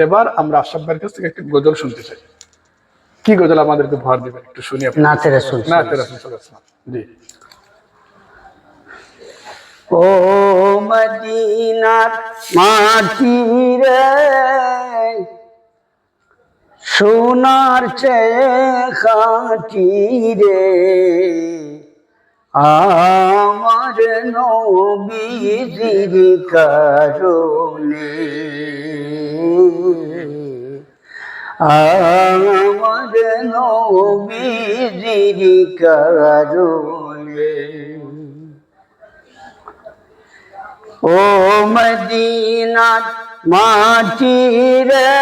এবার আমরা আশরাফ ভাইয়ের কাছ থেকে একটি গজল শুনতে চাই। কি গজল আমাদেরকে ভর দিবেন একটু শুনি। নাতে রাসূল। নাতে রাসূল সাল্লাল্লাহু আলাইহি ওয়াসাল্লাম। জি। ও মদিনার মাটি রে, সোনার চেয়ে খাঁটি রে, আমার নবীজির কারণে, আমার নবীজির কারণে। ও মদিনার মাটি রে,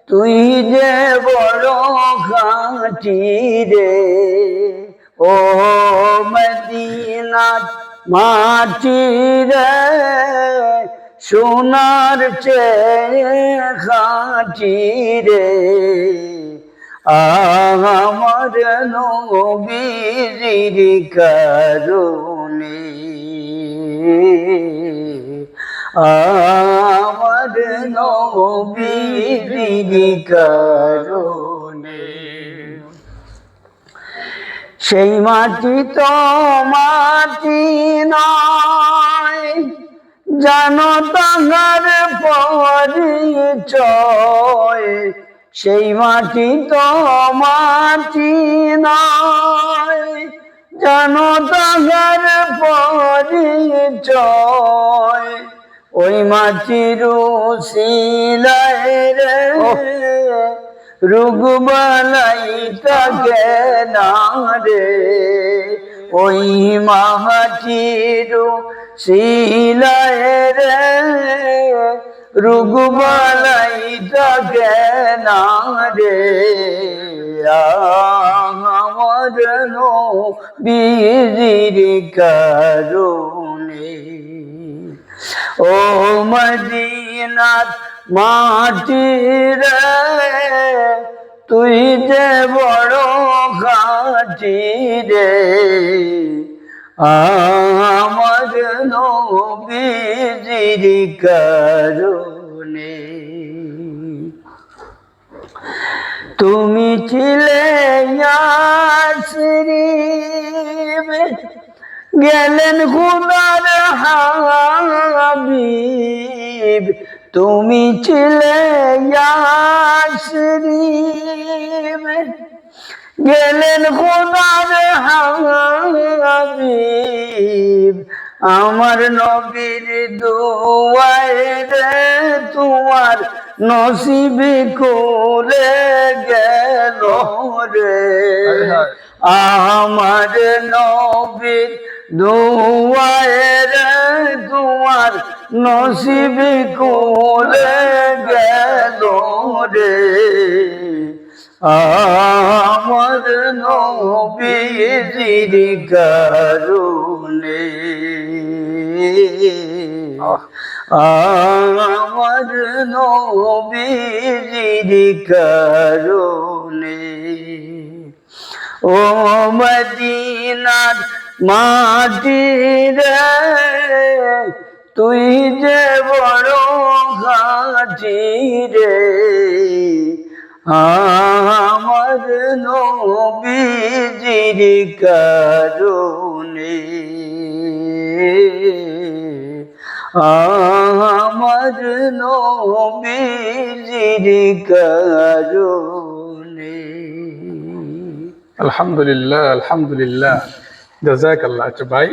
তুই যে বড় খাঁটি রে, ও মদিনার মাটি রে, সোনার চেয়ে খাঁটি রে, আমার নবীজির কারণে, আমার নবীজির কারণে। সেই মাটি তো মাটি নয়, জানো তাহার পরিচয়। সেই মাটি তো মাটি নয়, জানো তাহার পরিচয়। ওই মাটির উসিলায় রে, রোগবালাই থাকে না রে, ওই মাটির উসিলায় রে, রোগবালাই থাকে না রে, আমার নবীজির কারণে। ও মদিনার মাটি রে, তুই যে বড় খাঁটি রে, আমার নবীজির কারণে। তুমি ছিলে ইয়াসরিব, গেলেন খুদার হাবিব। তুমি ছিলে ইয়াসরিব, গেলেন খুদার হাবিব। আমার নবীর দুয়ায় রে, তোমার নসিব খুলে গেল রে, আমার নবীর দুয়ায় রে, তোমার নসিব খুলে গেল রে, আমার নবীজির কারণে, আমার নবীজির কারণে। ও মদিনার মাটি রে, তুই যে বড় খাঁটি রে, আমার নবীজির কারণে, আমার নবীজির কারণে। আলহামদুলিল্লাহ, আলহামদুলিল্লাহ, জাযাকাল্লাহ। আচ্ছা ভাই,